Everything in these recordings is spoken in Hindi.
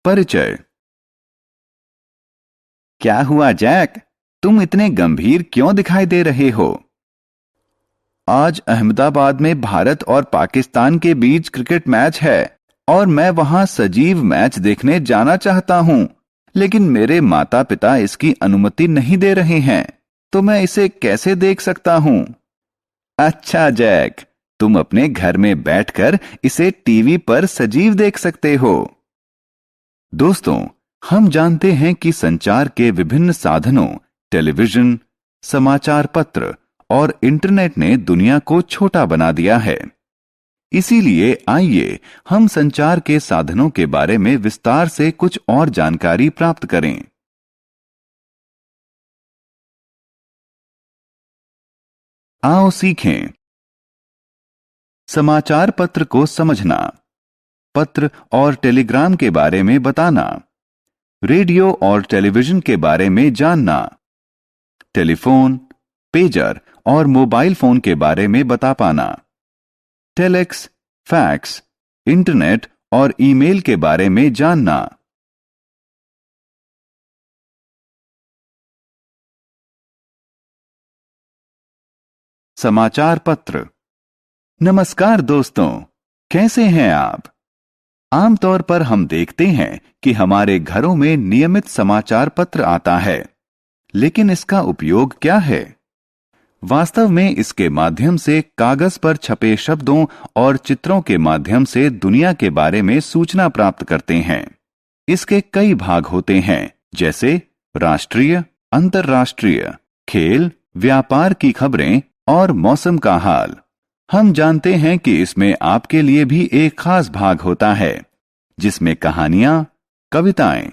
परिचय। क्या हुआ जैक, तुम इतने गंभीर क्यों दिखाई दे रहे हो? आज अहमदाबाद में भारत और पाकिस्तान के बीच क्रिकेट मैच है और मैं वहां सजीव मैच देखने जाना चाहता हूं, लेकिन मेरे माता पिता इसकी अनुमति नहीं दे रहे हैं, तो मैं इसे कैसे देख सकता हूं? अच्छा जैक, तुम अपने घर में बैठकर इसे टीवी पर सजीव देख सकते हो। दोस्तों, हम जानते हैं कि संचार के विभिन्न साधनों, टेलीविजन, समाचार पत्र और इंटरनेट ने दुनिया को छोटा बना दिया है। इसीलिए आइए हम संचार के साधनों के बारे में विस्तार से कुछ और जानकारी प्राप्त करें। आओ सीखें। समाचार पत्र को समझना, पत्र और टेलीग्राम के बारे में बताना, रेडियो और टेलीविजन के बारे में जानना, टेलीफोन, पेजर और मोबाइल फोन के बारे में बता पाना, टेलेक्स, फैक्स, इंटरनेट और ईमेल के बारे में जानना। समाचार पत्र। नमस्कार दोस्तों, कैसे हैं आप? आमतौर पर हम देखते हैं कि हमारे घरों में नियमित समाचार पत्र आता है, लेकिन इसका उपयोग क्या है? वास्तव में इसके माध्यम से कागज पर छपे शब्दों और चित्रों के माध्यम से दुनिया के बारे में सूचना प्राप्त करते हैं। इसके कई भाग होते हैं, जैसे राष्ट्रीय, अंतर्राष्ट्रीय, खेल, व्यापार की खबरें और मौसम का हाल। हम जानते हैं कि इसमें आपके लिए भी एक खास भाग होता है, जिसमें कहानियां, कविताएं,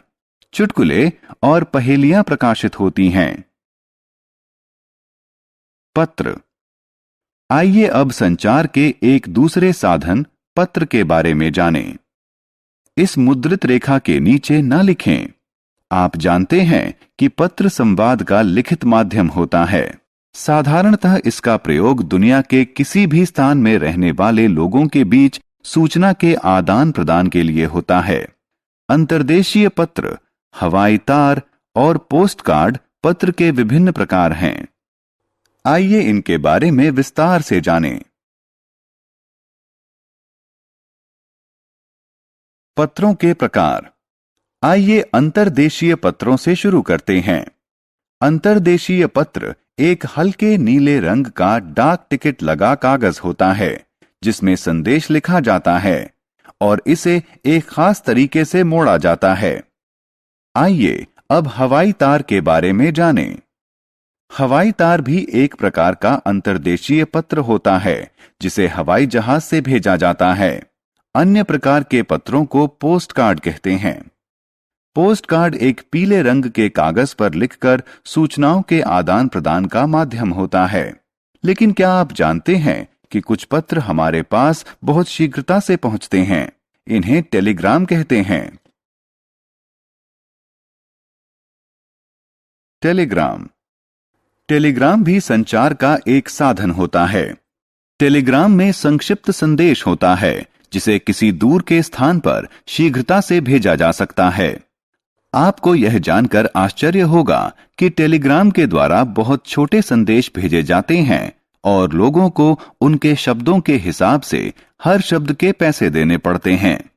चुटकुले और पहेलियां प्रकाशित होती हैं। पत्र। आइए अब संचार के एक दूसरे साधन पत्र के बारे में जानें। इस मुद्रित रेखा के नीचे न लिखें। आप जानते हैं कि पत्र संवाद का लिखित माध्यम होता है। साधारणतः इसका प्रयोग दुनिया के किसी भी स्थान में रहने वाले लोगों के बीच सूचना के आदान प्रदान के लिए होता है। अंतर्देशीय पत्र, हवाई तार और पोस्ट कार्ड पत्र के विभिन्न प्रकार हैं। आइए इनके बारे में विस्तार से जानें। पत्रों के प्रकार। आइए अंतर्देशीय पत्रों से शुरू करते हैं। अंतर्देशीय पत्र एक हल्के नीले रंग का डाक टिकट लगा कागज होता है, जिसमें संदेश लिखा जाता है और इसे एक खास तरीके से मोड़ा जाता है। आइए अब हवाई तार के बारे में जानें। हवाई तार भी एक प्रकार का अंतर्देशीय पत्र होता है, जिसे हवाई जहाज से भेजा जाता है। अन्य प्रकार के पत्रों को पोस्ट कार्ड कहते हैं। पोस्ट कार्ड एक पीले रंग के कागज पर लिखकर सूचनाओं के आदान प्रदान का माध्यम होता है। लेकिन क्या आप जानते हैं कि कुछ पत्र हमारे पास बहुत शीघ्रता से पहुंचते हैं? इन्हें टेलीग्राम कहते हैं। टेलीग्राम। टेलीग्राम भी संचार का एक साधन होता है। टेलीग्राम में संक्षिप्त संदेश होता है, जिसे किसी दूर के स्थान पर शीघ्रता से भेजा जा सकता है। आपको यह जानकर आश्चर्य होगा कि टेलीग्राम के द्वारा बहुत छोटे संदेश भेजे जाते हैं और लोगों को उनके शब्दों के हिसाब से हर शब्द के पैसे देने पड़ते हैं।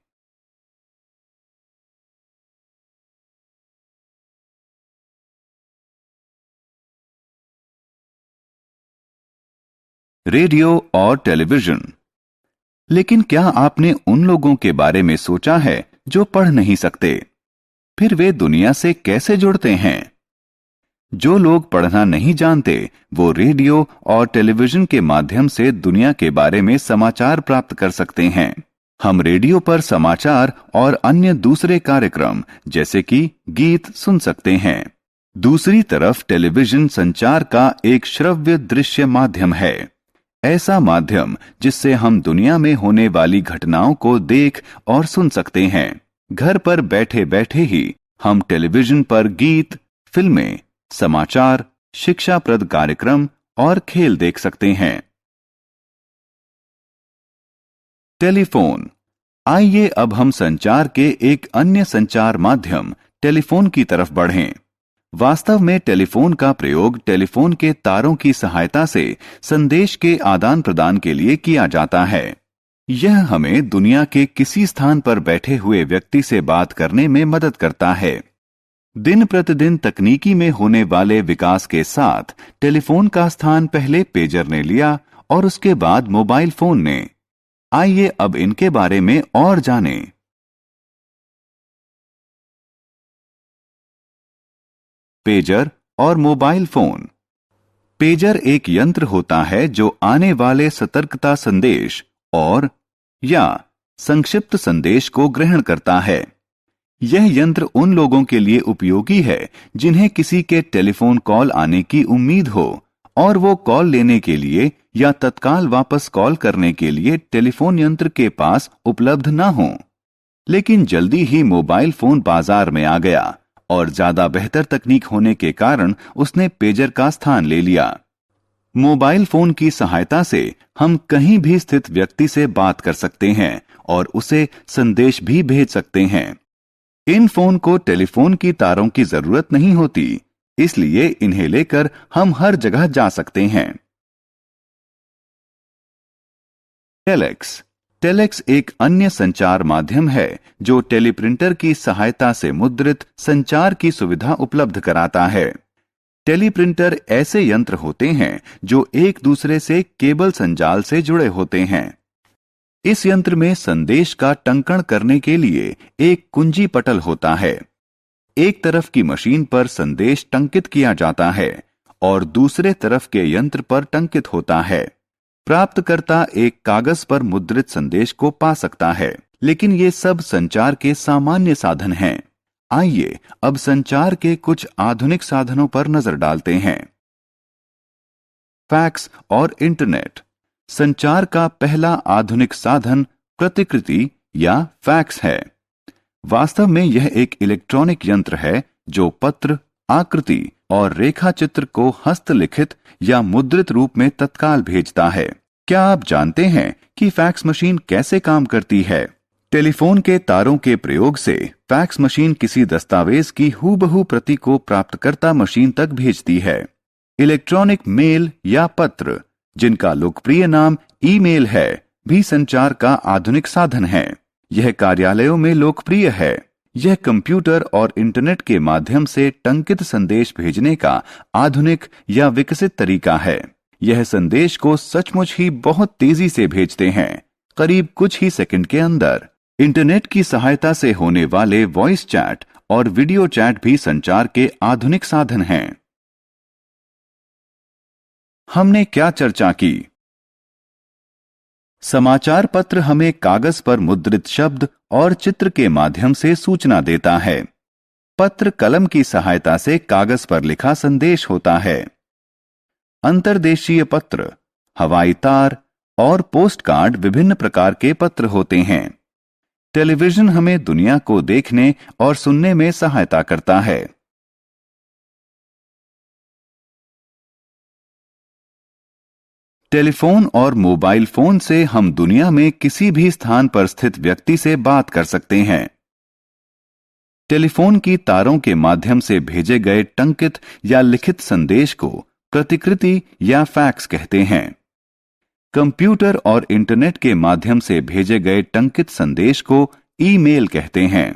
रेडियो और टेलीविजन। लेकिन क्या आपने उन लोगों के बारे में सोचा है जो पढ़ नहीं सकते? फिर वे दुनिया से कैसे जुड़ते हैं? जो लोग पढ़ना नहीं जानते, वो रेडियो और टेलीविजन के माध्यम से दुनिया के बारे में समाचार प्राप्त कर सकते हैं। हम रेडियो पर समाचार और अन्य दूसरे कार्यक्रम जैसे कि गीत सुन सकते हैं। दूसरी तरफ टेलीविजन संचार का एक श्रव्य दृश्य माध्यम है। ऐसा माध्यम जिससे हम दुनिया में होने वाली घटनाओं को देख और सुन सकते हैं। घर पर बैठे बैठे ही हम टेलीविजन पर गीत, फिल्में, समाचार, शिक्षाप्रद कार्यक्रम और खेल देख सकते हैं। टेलीफोन। आइए अब हम संचार के एक अन्य संचार माध्यम टेलीफोन की तरफ बढ़ें। वास्तव में टेलीफोन का प्रयोग टेलीफोन के तारों की सहायता से संदेश के आदान प्रदान के लिए किया जाता है। यह हमें दुनिया के किसी स्थान पर बैठे हुए व्यक्ति से बात करने में मदद करता है। दिन प्रतिदिन तकनीकी में होने वाले विकास के साथ टेलीफोन का स्थान पहले पेजर ने लिया और उसके बाद मोबाइल फोन ने। आइए अब इनके बारे में और जानें। पेजर और मोबाइल फोन। पेजर एक यंत्र होता है जो आने वाले सतर्कता संदेश और या संक्षिप्त संदेश को ग्रहण करता है। यह यंत्र उन लोगों के लिए उपयोगी है जिन्हें किसी के टेलीफोन कॉल आने की उम्मीद हो और वो कॉल लेने के लिए या तत्काल वापस कॉल करने के लिए टेलीफोन यंत्र के पास उपलब्ध न हो। लेकिन जल्दी ही मोबाइल फोन बाजार में आ गया और ज्यादा बेहतर तकनीक होने के कारण उसने पेजर का स्थान ले लिया। मोबाइल फोन की सहायता से हम कहीं भी स्थित व्यक्ति से बात कर सकते हैं और उसे संदेश भी भेज सकते हैं। इन फोन को टेलीफोन की तारों की जरूरत नहीं होती, इसलिए इन्हें लेकर हम हर जगह जा सकते हैं। टेलेक्स। टेलेक्स एक अन्य संचार माध्यम है जो टेलीप्रिंटर की सहायता से मुद्रित संचार की सुविधा उपलब्ध कराता है। टेलीप्रिंटर ऐसे यंत्र होते हैं जो एक दूसरे से केबल संजाल से जुड़े होते हैं। इस यंत्र में संदेश का टंकण करने के लिए एक कुंजी पटल होता है। एक तरफ की मशीन पर संदेश टंकित किया जाता है और दूसरे तरफ के यंत्र पर टंकित होता है। प्राप्तकर्ता एक कागज पर मुद्रित संदेश को पा सकता है, लेकिन ये सब संचार के सामान्य साधन हैं। आइए अब संचार के कुछ आधुनिक साधनों पर नजर डालते हैं। फैक्स और इंटरनेट। संचार का पहला आधुनिक साधन प्रतिकृति या फैक्स है। वास्तव में यह एक इलेक्ट्रॉनिक यंत्र है जो पत्र, आकृति और रेखा चित्र को हस्तलिखित या मुद्रित रूप में तत्काल भेजता है। क्या आप जानते हैं कि फैक्स मशीन कैसे काम करती है? टेलीफोन के तारों के प्रयोग से फैक्स मशीन किसी दस्तावेज की हूबहू प्रति को प्राप्तकर्ता मशीन तक भेजती है। इलेक्ट्रॉनिक मेल या पत्र, जिनका लोकप्रिय नाम ईमेल है, भी संचार का आधुनिक साधन है। यह कार्यालयों में लोकप्रिय है। यह कंप्यूटर और इंटरनेट के माध्यम से टंकित संदेश भेजने का आधुनिक या विकसित तरीका है। यह संदेश को सचमुच ही बहुत तेजी से भेजते हैं, करीब कुछ ही सेकंड के अंदर। इंटरनेट की सहायता से होने वाले वॉइस चैट और वीडियो चैट भी संचार के आधुनिक साधन हैं। हमने क्या चर्चा की? समाचार पत्र हमें कागज पर मुद्रित शब्द और चित्र के माध्यम से सूचना देता है। पत्र कलम की सहायता से कागज पर लिखा संदेश होता है। अंतर्देशीय पत्र, हवाई तार और पोस्ट कार्ड विभिन्न प्रकार के पत्र होते हैं। टेलीविजन हमें दुनिया को देखने और सुनने में सहायता करता है। टेलीफोन और मोबाइल फोन से हम दुनिया में किसी भी स्थान पर स्थित व्यक्ति से बात कर सकते हैं। टेलीफोन की तारों के माध्यम से भेजे गए टंकित या लिखित संदेश को प्रतिकृति या फैक्स कहते हैं। कंप्यूटर और इंटरनेट के माध्यम से भेजे गए टंकित संदेश को ईमेल कहते हैं।